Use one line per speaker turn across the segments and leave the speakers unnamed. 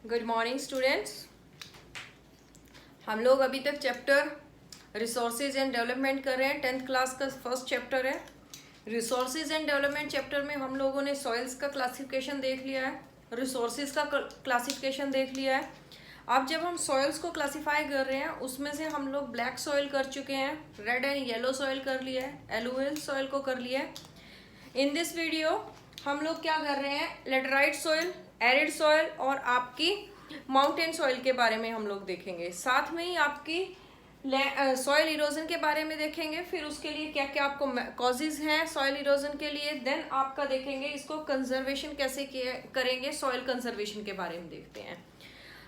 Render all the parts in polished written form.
Good morning students. हम लोग अभी तक चैप्टर रिसोर्सेज एंड डेवलपमेंट कर रहे हैं। 10th क्लास का फर्स्ट चैप्टर है। रिसोर्सेज एंड डेवलपमेंट चैप्टर में हम लोगों ने सॉइल्स का क्लासिफिकेशन देख लिया है, रिसोर्सेज का क्लासिफिकेशन देख लिया है। अब जब हम सॉइल्स को क्लासीफाई कर रहे हैं उसमें से हम लोग ब्लैक सॉइल कर चुके हैं, रेड एंड येलो सॉइल कर लिया है, एलुवियल सॉइल को कर लिया है। इन दिस वीडियो हम लोग क्या कर रहे हैं, लेटराइट सॉइल, एरिड सॉइल और आपकी माउंटेन सॉइल के बारे में हम लोग देखेंगे। साथ में ही आपकी सॉइल इरोजन के बारे में देखेंगे, फिर उसके लिए क्या क्या आपको कॉजेज हैं सॉइल इरोजन के लिए। देन आपका देखेंगे इसको कंजर्वेशन कैसे करेंगे, सॉइल कंजर्वेशन के बारे में देखते हैं।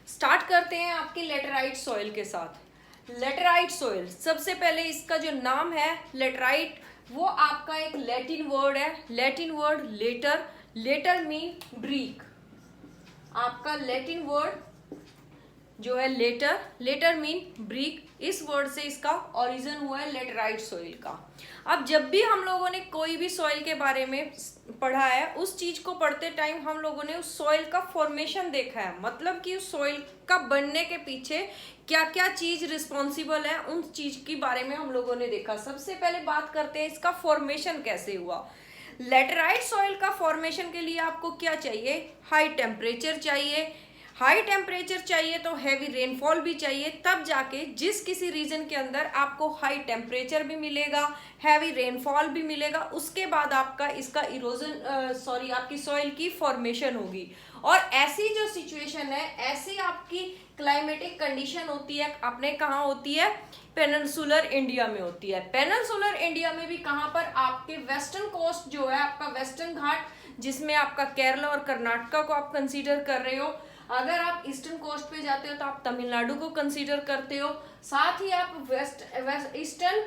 स्टार्ट करते हैं आपकी लेटराइट सॉइल के साथ। लेटराइट सॉइल, सबसे पहले इसका जो नाम है लेटराइट, वो आपका एक लैटिन वर्ड है। Latin word later, later mean brick. आपका लैटिन वर्ड जो है लेटर, लेटर मीन ब्रीक। इस वर्ड से इसका ओरिजिन हुआ है लेटराइट सॉइल का। अब जब भी हम लोगों ने कोई भी सॉइल के बारे में पढ़ा है, उस चीज को पढ़ते टाइम हम लोगों ने उस सॉइल का फॉर्मेशन देखा है, मतलब कि उस सॉइल का बनने के पीछे क्या क्या चीज रिस्पॉन्सिबल है, उन चीज के बारे में हम लोगों ने देखा। सबसे पहले बात करते हैं इसका फॉर्मेशन कैसे हुआ। लेटराइट सॉइल का फॉर्मेशन के लिए आपको क्या चाहिए, हाई टेम्परेचर चाहिए। हाई टेम्परेचर चाहिए तो हैवी रेनफॉल भी चाहिए, तब जाके जिस किसी रीजन के अंदर आपको हाई टेम्परेचर भी मिलेगा, हैवी रेनफॉल भी मिलेगा, उसके बाद आपका इसका इरोजन आपकी सॉइल की फॉर्मेशन होगी। और ऐसी जो सिचुएशन है, ऐसी आपकी क्लाइमेटिक कंडीशन होती है, अपने कहाँ होती है, पेनिनसुलर इंडिया में होती है। पेनिनसुलर इंडिया में भी कहाँ पर, आपके वेस्टर्न कोस्ट जो है, आपका वेस्टर्न घाट, जिसमें आपका केरला और कर्नाटका को आप कंसीडर कर रहे हो। अगर आप ईस्टर्न कोस्ट पे जाते हो तो आप तमिलनाडु को कंसीडर करते हो। साथ ही आप वेस्ट ईस्टर्न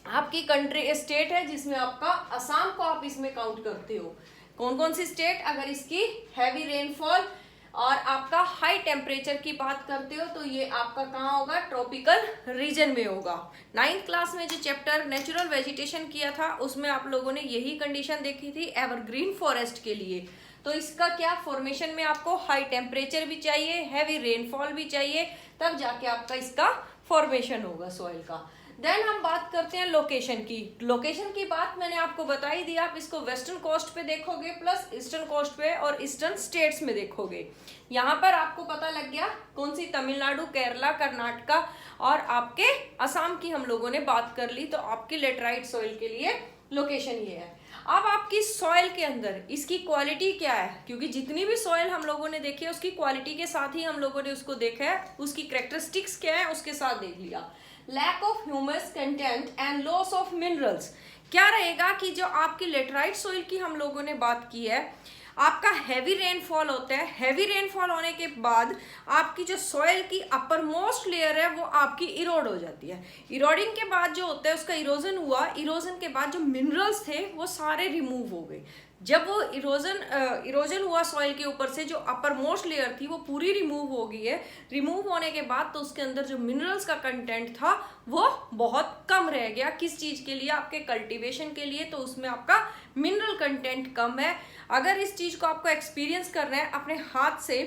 आपकी कंट्री स्टेट है जिसमें आपका असम को आप इसमें काउंट करते हो। कौन कौन सी स्टेट, अगर इसकी हैवी रेनफॉल और आपका हाई टेम्परेचर की बात करते हो तो ये आपका कहाँ होगा, ट्रॉपिकल रीजन में होगा। 9th क्लास में जो चैप्टर नेचुरल वेजिटेशन किया था उसमें आप लोगों ने यही कंडीशन देखी थी एवरग्रीन फॉरेस्ट के लिए। तो इसका क्या फॉर्मेशन में आपको हाई टेम्परेचर भी चाहिए, हैवी रेनफॉल भी चाहिए, तब जाके आपका इसका फॉर्मेशन होगा सॉइल का। देन हम बात करते हैं लोकेशन की। लोकेशन की बात मैंने आपको बता ही दी, आप इसको वेस्टर्न कोस्ट पे देखोगे प्लस ईस्टर्न कोस्ट पे और ईस्टर्न स्टेट्स में देखोगे। यहाँ पर आपको पता लग गया कौन सी, तमिलनाडु, केरला, कर्नाटका और आपके असम की हम लोगों ने बात कर ली। तो आपकी लेटराइट सॉइल के लिए लोकेशन ये है। अब आपकी सॉइल के अंदर इसकी क्वालिटी क्या है, क्योंकि जितनी भी सॉइल हम लोगों ने देखी है उसकी क्वालिटी के साथ ही हम लोगों ने उसको देखा है, उसकी कैरेक्टरिस्टिक्स क्या है उसके साथ देख लिया। Lack of humus content and loss of minerals. क्या रहेगा कि जो आपकी लेटराइट सॉइल की हम लोगों ने बात की है, आपका हैवी रेनफॉल होता है। हैवी रेनफॉल होने के बाद आपकी जो सॉइल की अपर मोस्ट लेयर है वो आपकी इरोड हो जाती है। इरोडिंग के बाद जो होता है उसका इरोजन हुआ, इरोजन के बाद जो मिनरल्स थे वो सारे रिमूव हो गए। जब वो इरोजन हुआ सॉइल के ऊपर से, जो अपर मोस्ट लेयर थी वो पूरी रिमूव हो गई है। रिमूव होने के बाद तो उसके अंदर जो मिनरल्स का कंटेंट था वो बहुत कम रह गया। किस चीज के लिए, आपके कल्टीवेशन के लिए, तो उसमें आपका मिनरल कंटेंट कम है। अगर इस चीज को आपको एक्सपीरियंस करना है अपने हाथ से,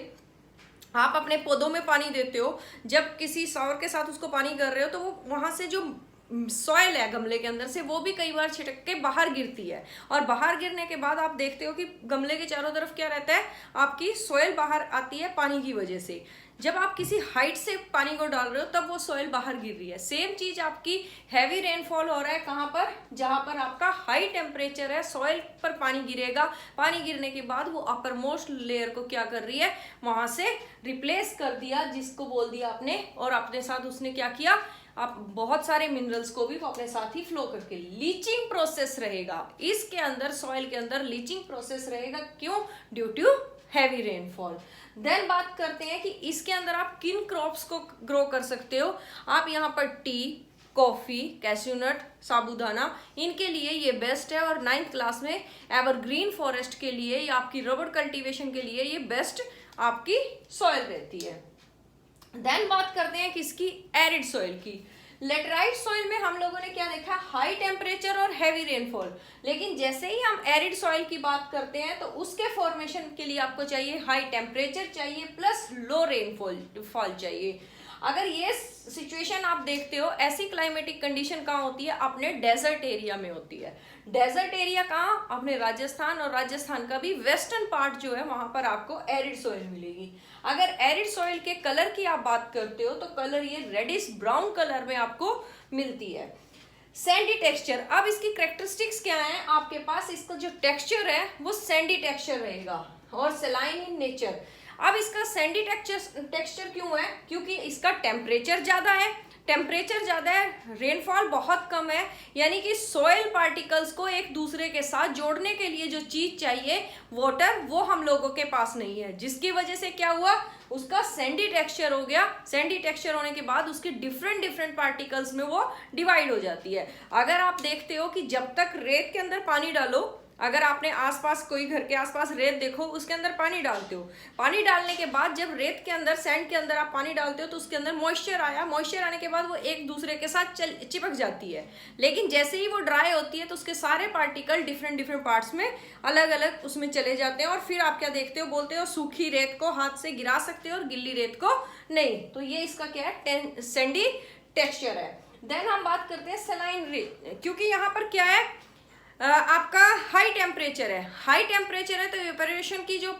आप अपने पौधों में पानी देते हो, जब किसी सौर के साथ उसको पानी कर रहे हो तो वो वहां से जो सॉइल है गमले के अंदर से वो भी कई बार छिटक के बाहर गिरती है, और बाहर गिरने के बाद आप देखते हो कि गमले के चारों तरफ क्या रहता है, आपकी सॉइल बाहर आती है पानी की वजह से। जब आप किसी हाइट से पानी को डाल रहे हो तब वो सॉइल बाहर गिर रही है। सेम चीज आपकी हैवी रेनफॉल हो रहा है कहाँ पर, जहां पर आपका हाई टेम्परेचर है, सॉइल पर पानी गिरेगा। पानी गिरने के बाद वो अपर मोस्ट लेयर को क्या कर रही है, वहां से रिप्लेस कर दिया, जिसको बोल दिया आपने, और अपने साथ उसने क्या किया, आप बहुत सारे मिनरल्स को भी अपने साथ ही फ्लो करके, लीचिंग प्रोसेस रहेगा इसके अंदर, सॉइल के अंदर लीचिंग प्रोसेस रहेगा। क्यों, due to heavy rainfall. Then बात करते हैं कि इसके अंदर आप किन क्रॉप्स को ग्रो कर सकते हो। आप यहाँ पर टी, कॉफी, कैश्यूनट, साबूदाना, इनके लिए ये बेस्ट है। और 9th क्लास में एवरग्रीन फॉरेस्ट के लिए या आपकी रबर कल्टीवेशन के लिए ये बेस्ट आपकी सॉइल रहती है। देन बात करते हैं किसकी, एरिड सॉइल की। लेटराइट सॉइल में हम लोगों ने क्या देखा, हाई टेम्परेचर और हैवी रेनफॉल। लेकिन जैसे ही हम एरिड सॉइल की बात करते हैं तो उसके फॉर्मेशन के लिए आपको चाहिए हाई टेम्परेचर चाहिए प्लस लो रेनफॉल चाहिए। अगर ये सिचुएशन आप देखते हो, ऐसी क्लाइमेटिक कंडीशन कहाँ होती है, अपने डेजर्ट एरिया में होती है। डेजर्ट एरिया कहाँ, अपने राजस्थान, और राजस्थान का भी वेस्टर्न पार्ट जो है वहां पर आपको एरिड सॉइल मिलेगी। अगर एरिड सॉइल के कलर की आप बात करते हो तो कलर ये रेडिश ब्राउन कलर में आपको मिलती है। सैंडी टेक्सचर, अब इसकी कैरेक्टरिस्टिक्स क्या है आपके पास, इसका जो टेक्सचर है वो सैंडी टेक्सचर रहेगा और सलाइन इन नेचर। अब इसका सैंडी टेक्सचर क्यों है, क्योंकि इसका टेम्परेचर ज्यादा है, रेनफॉल बहुत कम है, यानी कि सॉइल पार्टिकल्स को एक दूसरे के साथ जोड़ने के लिए जो चीज चाहिए वाटर, वो हम लोगों के पास नहीं है, जिसकी वजह से क्या हुआ, उसका सैंडी टेक्सचर हो गया। सैंडी टेक्सचर होने के बाद उसके डिफरेंट पार्टिकल्स में वो डिवाइड हो जाती है। अगर आप देखते हो कि जब तक रेत के अंदर पानी डालो, अगर आपने आसपास कोई घर के आसपास रेत देखो, उसके अंदर पानी डालते हो, पानी डालने के बाद जब रेत के अंदर, सैंड के अंदर आप पानी डालते हो तो उसके अंदर मॉइस्चर आया, मॉइस्चर आने के बाद वो एक दूसरे के साथ चिपक जाती है। लेकिन जैसे ही वो ड्राई होती है तो उसके सारे पार्टिकल डिफरेंट पार्ट्स में अलग अलग उसमें चले जाते हैं, और फिर आप क्या देखते हो, बोलते हो सूखी रेत को हाथ से गिरा सकते हो और गिल्ली रेत को नहीं। तो ये इसका क्या है, सैंडी टेक्सचर है। देन हम बात करते हैं सलाइन रेत, क्योंकि यहाँ पर क्या है, आपका हाई टेम्परेचर है तो इवेपोरेशन की जो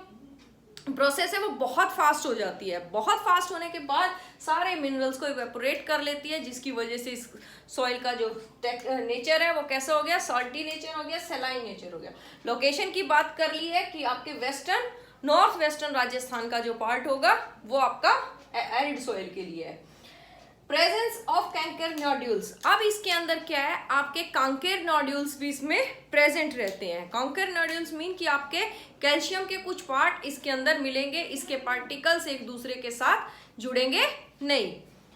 प्रोसेस है वो बहुत फास्ट हो जाती है। बहुत फास्ट होने के बाद सारे मिनरल्स को इवेपोरेट कर लेती है, जिसकी वजह से इस सॉइल का जो नेचर है वो कैसा हो गया, सॉल्टी नेचर हो गया, सलाइन नेचर हो गया। लोकेशन की बात कर ली है कि आपके नॉर्थ वेस्टर्न राजस्थान का जो पार्ट होगा वो आपका एरिड सॉइल के लिए है। प्रेजेंस ऑफ कैंकर नोड्यूल्स, अब इसके अंदर क्या है, आपके कांकेर नोड्यूल्स भी इसमें प्रेजेंट रहते हैं। कांकेर नोड्यूल्स मीन कि आपके कैल्शियम के कुछ पार्ट इसके अंदर मिलेंगे, इसके पार्टिकल्स एक दूसरे के साथ जुड़ेंगे नहीं।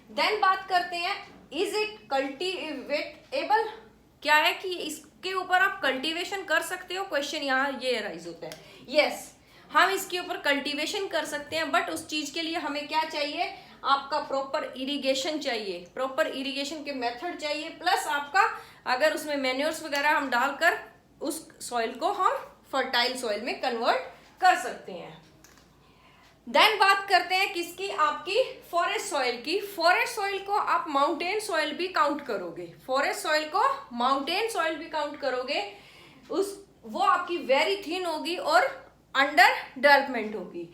देन बात करते हैं, इज इट कल्टीवेटेबल, क्या है कि इसके ऊपर आप कल्टीवेशन कर सकते हो, क्वेश्चन यहाँ ये राइज होता है। यस, हम इसके ऊपर कल्टीवेशन कर सकते हैं, बट उस चीज के लिए हमें क्या चाहिए, आपका प्रॉपर इरिगेशन चाहिए, प्रॉपर इरिगेशन के मेथड चाहिए, प्लस आपका अगर उसमें मैन्योर्स वगैरह हम डालकर उस सॉइल को हम फर्टाइल सॉइल में कन्वर्ट कर सकते हैं। देन बात करते हैं किसकी, आपकी फॉरेस्ट सॉइल की। फॉरेस्ट सॉइल को आप माउंटेन सॉइल भी काउंट करोगे, फॉरेस्ट सॉइल को माउंटेन सॉइल भी काउंट करोगे, वो आपकी वेरी थिन होगी और अंडर डेवलपमेंट होगी।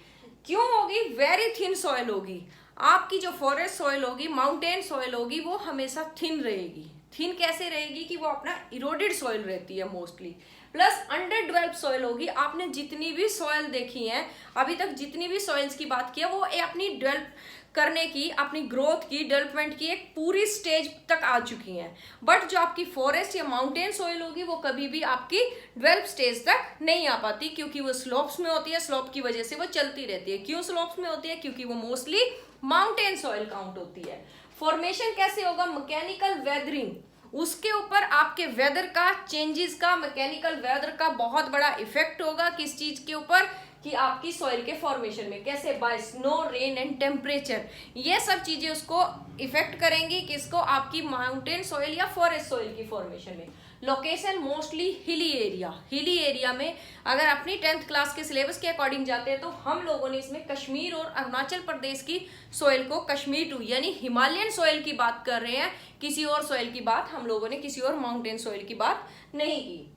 क्यों होगी, वेरी थिन सॉइल होगी। आपकी जो फॉरेस्ट सॉइल होगी, माउंटेन सॉइल होगी, वो हमेशा थिन रहेगी। थिन कैसे रहेगी कि वो अपना इरोडेड सॉइल रहती है mostly, plus under developed soil होगी। आपने जितनी भी सॉइल देखी है अभी तक, जितनी भी सॉइल्स की बात की है, वो अपनी डेवलप करने की, अपनी ग्रोथ की, डेवलपमेंट की एक पूरी स्टेज तक आ चुकी हैं। बट जो आपकी फॉरेस्ट या माउंटेन सॉइल होगी वो कभी भी आपकी डेवलप स्टेज तक नहीं आ पाती, क्योंकि वो स्लोप्स में होती है, स्लोप की वजह से वो चलती रहती है। क्यों स्लोप्स में होती है, क्योंकि वो मोस्टली माउंटेन सॉइल काउंट होती है। फॉर्मेशन कैसे होगा, मैकेनिकल वेदरिंग, उसके ऊपर आपके वेदर का, चेंजेस का, मैकेनिकल वेदर का बहुत बड़ा इफेक्ट होगा। किस चीज के ऊपर, कि आपकी सॉइल के फॉर्मेशन में कैसे, by snow, rain and temperature, ये सब चीजें उसको इफेक्ट करेंगी, किसको, आपकी माउंटेन सॉइल या फॉरेस्ट सॉइल की फॉर्मेशन में। लोकेशन मोस्टली हिली एरिया में अगर अपनी 10th क्लास के सिलेबस के अकॉर्डिंग जाते हैं तो हम लोगों ने इसमें कश्मीर और अरुणाचल प्रदेश की सॉइल को कश्मीर टू यानी हिमालयन सॉइल की बात कर रहे हैं, किसी और सॉइल की बात हम लोगों ने, किसी और माउंटेन सॉइल की बात नहीं की।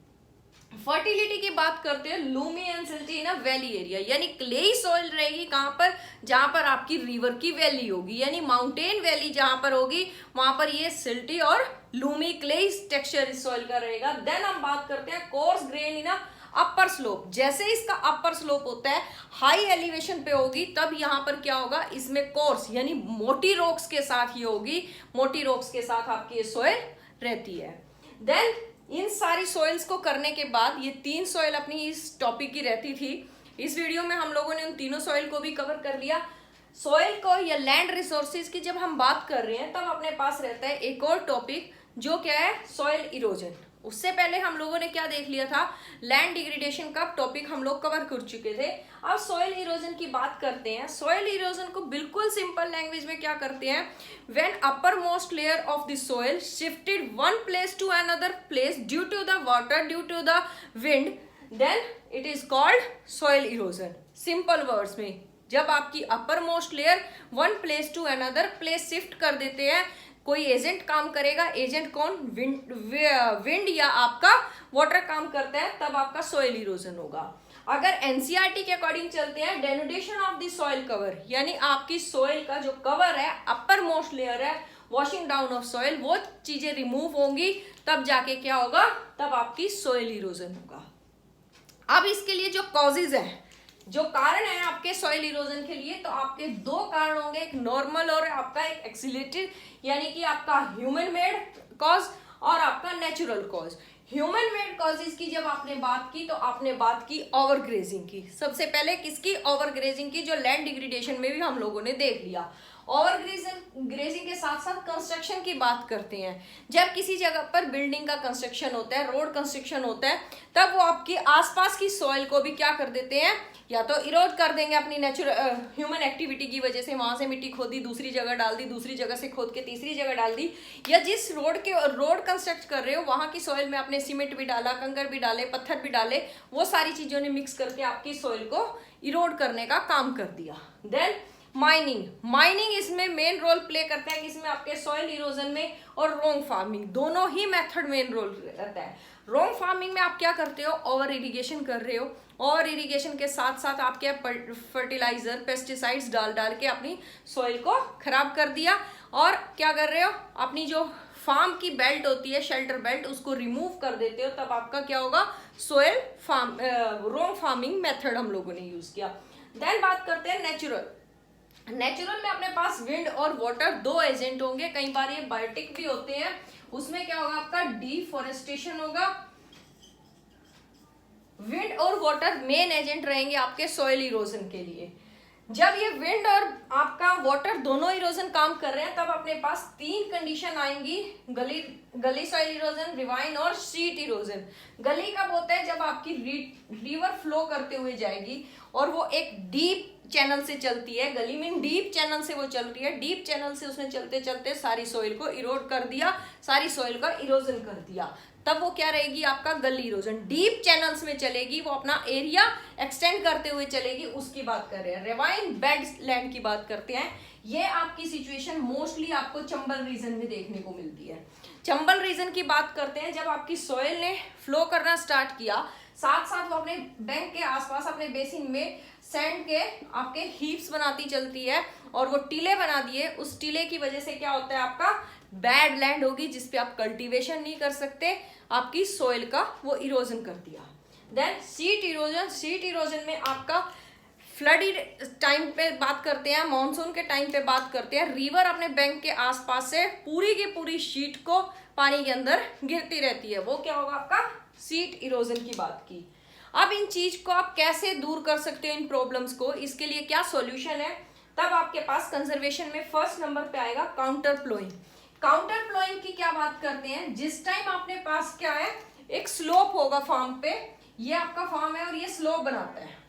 फर्टिलिटी की बात करते हैं, Lumi and silty in a valley area, यानी क्लेई सॉइल रहेगी कहाँ पर, जहां पर आपकी रिवर की वैली होगी, यानी माउंटेन वैली जहां पर होगी वहां पर ये सिल्टी और लूमी क्लेई टेक्सचर इस सॉइल का रहेगा। देन हम बात करते हैं coarse grain in a upper slope, जैसे इसका अपर स्लोप होता है, हाई एलिवेशन पे होगी, तब यहाँ पर क्या होगा, इसमें कोर्स यानी मोटी रॉक्स के साथ ये होगी, मोटी रॉक्स के साथ आपकी ये सॉइल रहती है। देन इन सारी सॉइल्स को करने के बाद, ये 3 सॉइल अपनी इस टॉपिक की रहती थी, इस वीडियो में हम लोगों ने उन तीनों सॉइल को भी कवर कर लिया। सॉइल को या लैंड रिसोर्सेज की जब हम बात कर रहे हैं तब अपने पास रहता है एक और टॉपिक, जो क्या है, सॉइल इरोजन। उससे पहले हम लोगों ने क्या देख लिया था, लैंड डिग्रेडेशन का टॉपिक हम लोग कवर कर चुके थे। अब सॉइल इरोजन की बात करते हैं। सॉइल इरोजन को बिल्कुल सिंपल लैंग्वेज में क्या करते हैं, when upper most layer of the soil shifted one place to another place due to the water, due to the wind, then it is called soil erosion. Simple words में, जब आपकी upper most layer one place to another place shift कर देते हैं, कोई agent काम करेगा, agent कौन, विंड या आपका वाटर काम करता है, तब आपका सॉइल इरोजन होगा। अगर एनसीईआरटी के अकॉर्डिंग चलते हैं, denudation of the soil cover, यानी आपकी सॉइल का जो कवर है, अपर मोस्ट लेयर है, वॉशिंग डाउन ऑफ सॉइल, वो चीजें रिमूव होंगी, तब जाके क्या होगा, तब आपकी सॉइल इरोजन होगा। अब इसके लिए जो कॉजेज है, जो कारण है आपके सॉइल इरोजन के लिए, तो आपके दो कारण होंगे, एक नॉर्मल और आपका एक एक्सीलरेटेड, यानी कि आपका ह्यूमन मेड कॉज और आपका natural cause. Human made causes की जब आपने बात की, तो आपने बात की ओवर ग्रेजिंग की। सबसे पहले किसकी, ओवर ग्रेजिंग की, जो लैंड डिग्रेडेशन में भी हम लोगों ने देख लिया। ओवर ग्रेजिंग के साथ साथ कंस्ट्रक्शन की बात करते हैं। जब किसी जगह पर बिल्डिंग का कंस्ट्रक्शन होता है, रोड कंस्ट्रक्शन होता है, तब वो आपकी आसपास की सॉइल को भी क्या कर देते हैं, या तो इरोड कर देंगे अपनी नेचुरल ह्यूमन एक्टिविटी की वजह से, वहां से मिट्टी खोदी, दूसरी जगह डाल दी, दूसरी जगह से खोद के तीसरी जगह डाल दी, या जिस रोड कंस्ट्रक्ट कर रहे हो वहां की सॉइल में आपने सीमेंट भी डाला, कंकर भी डाले, पत्थर भी डाले, वो सारी चीजों ने मिक्स करके आपकी सॉइल को इरोड करने का काम कर दिया। देन माइनिंग इसमें मेन रोल प्ले करता है, किसमें, आपके सॉइल इरोजन में, और रोंग फार्मिंग, दोनों ही मेथड मेन रोल रहता है। रोंग फार्मिंग में आप क्या करते हो, ओवर इरिगेशन कर रहे हो, और इरिगेशन के साथ साथ आप क्या फर्टिलाइजर, पेस्टिसाइड्स डाल के अपनी सॉइल को खराब कर दिया, और क्या कर रहे हो, अपनी जो फार्म की बेल्ट होती है, शेल्टर बेल्ट, उसको रिमूव कर देते हो, तब आपका क्या होगा, सॉइल फार्म, रोंग फार्मिंग मेथड हम लोगों ने यूज किया। देन बात करते हैं नेचुरल में अपने पास विंड और वाटर दो एजेंट होंगे, कई बार ये बायोटिक भी होते हैं। उसमें क्या होगा, आपका डिफॉरेस्टेशन होगा। विंड और वाटर मेन एजेंट रहेंगे आपके सॉइल इरोजन के लिए। जब ये विंड और आपका वाटर दोनों इरोजन काम कर रहे हैं, तब अपने पास तीन कंडीशन आएंगी, गली सॉइल इरोजन, रिवाइन और शीट इरोजन। गली कब होता है, जब आपकी रिवर फ्लो करते हुए जाएगी और वो एक डीप चैनल से चलती है, गली में डीप चैनल से वो चल रही है, डीप चैनल से उसने चलते चलते सारी सॉइल को इरोड कर दिया, सारी सॉइल का इरोजन कर दिया, तब वो क्या रहेगी, आपका गली इरोजन। डीप चैनल्स में चलेगी, वो अपना एरिया एक्सटेंड करते हुए चलेगी, उसकी बात कर रहे हैं। रेवाइन बेड लैंड की बात करते हैं। ये आपकी सिचुएशन मोस्टली आपको चंबल रीजन में देखने को मिलती है। चंबल रीजन की बात करते हैं, जब आपकी सॉइल ने फ्लो करना स्टार्ट किया, साथ साथ वो अपने बैंक के आसपास, अपने बेसिन में सैंड के आपके हीप्स बनाती चलती है, और वो टीले बना दिए, उस टीले की वजह से क्या होता है, आपका बैड लैंड होगी, जिसपे आप कल्टीवेशन नहीं कर सकते, आपकी सॉइल का वो इरोजन कर दिया। देन शीट इरोजन में आपका फ्लडी टाइम पे बात करते हैं, मानसून के टाइम पे बात करते हैं, रिवर अपने बैंक के आसपास से पूरी की पूरी शीट को पानी के अंदर गिरती रहती है, वो क्या होगा, आपका शीट इरोजन की बात की। अब इन चीज को आप कैसे दूर कर सकते हो, इन प्रॉब्लम्स को, इसके लिए क्या सॉल्यूशन है, तब आपके पास कंजर्वेशन में फर्स्ट नंबर पे आएगा काउंटर प्लोइंग। काउंटर प्लोइंग की क्या बात करते हैं, जिस टाइम अपने पास क्या है, एक स्लोप होगा फार्म पे, ये आपका फार्म है और ये स्लोप बनाता है।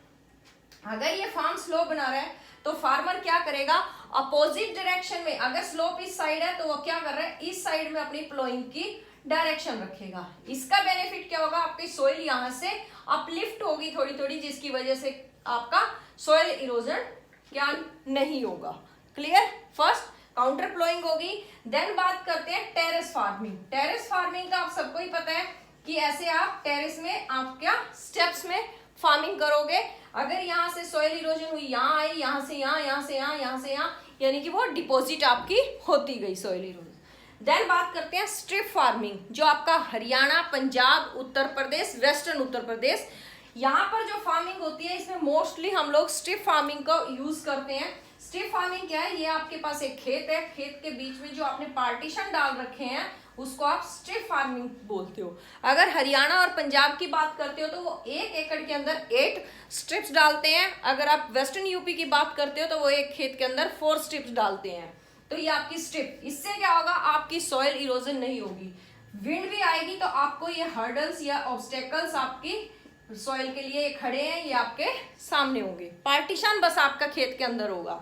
अगर ये फार्म स्लोप बना रहा है, तो फार्मर क्या करेगा, अपोजिट डायरेक्शन में, अगर स्लोप इस साइड है, तो वो क्या कर रहा है, इस साइड में अपनी प्लोइंग की डायरेक्शन रखेगा। इसका बेनिफिट क्या होगा, आपकी सॉइल यहां से अपलिफ्ट होगी थोड़ी थोड़ी, जिसकी वजह से आपका सॉइल इरोजन क्या नहीं होगा। क्लियर, फर्स्ट काउंटर प्लोइंग होगी। देन बात करते हैं टेरेस फार्मिंग। टेरेस फार्मिंग का आप सबको ही पता है कि ऐसे आप टेरेस में आप क्या स्टेप्स में फार्मिंग करोगे। अगर यहाँ से सॉइल इरोजन हुई, यहाँ आई, यहाँ से यहाँ, यहाँ से यहाँ, यहाँ से यहाँ, यानी कि वो डिपॉजिट आपकी होती गई सॉइल इरोजन। देन बात करते हैं स्ट्रिप फार्मिंग, जो आपका हरियाणा, पंजाब, उत्तर प्रदेश, वेस्टर्न उत्तर प्रदेश, यहाँ पर जो फार्मिंग होती है, इसमें मोस्टली हम लोग स्ट्रिप फार्मिंग का यूज करते हैं। स्ट्रिप फार्मिंग क्या है, ये आपके पास एक खेत है, खेत के बीच में जो आपने पार्टीशन डाल रखे हैं, उसको आप स्ट्रिप फार्मिंग बोलते हो। अगर हरियाणा और पंजाब की बात करते हो, तो वो 1 एकड़ के अंदर 8 स्ट्रिप्स डालते हैं। अगर आप वेस्टर्न यूपी की बात करते हो, तो वो एक खेत के अंदर 4 स्ट्रिप्स डालते हैं। तो ये आपकी स्ट्रिप, इससे क्या होगा, आपकी सॉइल इरोजन नहीं होगी। विंड भी आएगी तो आपको ये हर्डल्स या ऑब्स्टेकल्स आपकी सॉइल के लिए खड़े हैं, ये आपके सामने होंगे। पार्टीशन बस आपका खेत के अंदर होगा।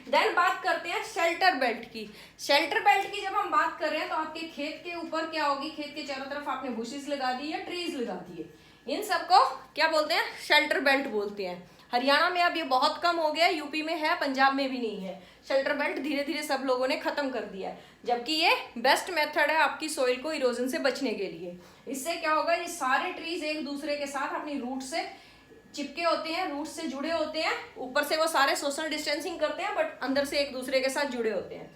देन बात करते हैं शेल्टर बेल्ट की। शेल्टर बेल्ट की जब हम बात कर रहे हैं तो आपके खेत के ऊपर क्या होगी, खेत के चारों तरफ आपने बुशेस लगा दी या ट्रीज लगा दिए, इन सबको क्या बोलते हैं, शेल्टर बेल्ट बोलते हैं। हरियाणा में अब ये बहुत कम हो गया, यूपी में है, पंजाब में भी नहीं है। शेल्टर बेल्ट धीरे धीरे सब लोगों ने खत्म कर दिया है, जबकि ये बेस्ट मेथड है आपकी सॉइल को इरोजन से बचने के लिए। इससे क्या होगा, ये सारे ट्रीज एक दूसरे के साथ अपनी रूट से चिपके होते हैं, रूट से जुड़े होते हैं। ऊपर से वो सारे सोशल डिस्टेंसिंग करते हैं, बट अंदर से एक दूसरे के साथ जुड़े होते हैं।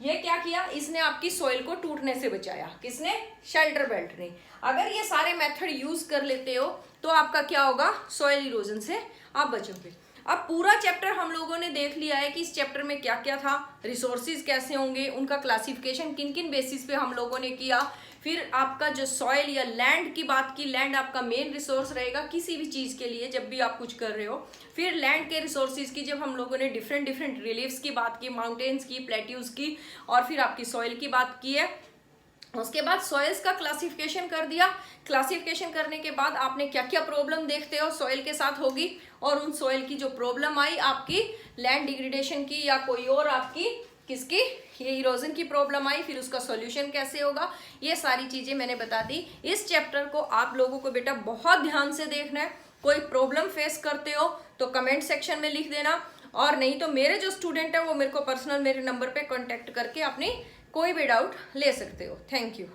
ये क्या किया, इसने आपकी सॉइल को टूटने से बचाया। किसने, शेल्टर बेल्ट ने। अगर ये सारे मेथड यूज कर लेते हो तो आपका क्या होगा, सॉइल इरोजन से आप बचोगे। अब पूरा चैप्टर हम लोगों ने देख लिया है कि इस चैप्टर में क्या क्या था, रिसोर्सेज कैसे होंगे, उनका क्लासिफिकेशन किन किन बेसिस पे हम लोगों ने किया। फिर आपका जो सॉइल या लैंड की बात की, लैंड आपका मेन रिसोर्स रहेगा किसी भी चीज़ के लिए जब भी आप कुछ कर रहे हो। फिर लैंड के रिसोर्सेज की जब हम लोगों ने डिफरेंट डिफरेंट रिलीफ्स की बात की, माउंटेन्स की, प्लेट्यूज की, और फिर आपकी सॉइल की बात की है। उसके बाद सॉइल्स का क्लासिफिकेशन कर दिया। क्लासिफिकेशन करने के बाद आपने क्या क्या प्रॉब्लम देखते हो सॉइल के साथ होगी, और उन सॉइल की जो प्रॉब्लम आई आपकी लैंड डिग्रेडेशन की या कोई और आपकी किसकी, ये इरोजन की प्रॉब्लम आई, फिर उसका सॉल्यूशन कैसे होगा, ये सारी चीजें मैंने बता दी। इस चैप्टर को आप लोगों को बेटा बहुत ध्यान से देखना है। कोई प्रॉब्लम फेस करते हो तो कमेंट सेक्शन में लिख देना, और नहीं तो मेरे जो स्टूडेंट है वो मेरे को पर्सनल मेरे नंबर पे कांटेक्ट करके अपनी कोई भी डाउट ले सकते हो। Thank you.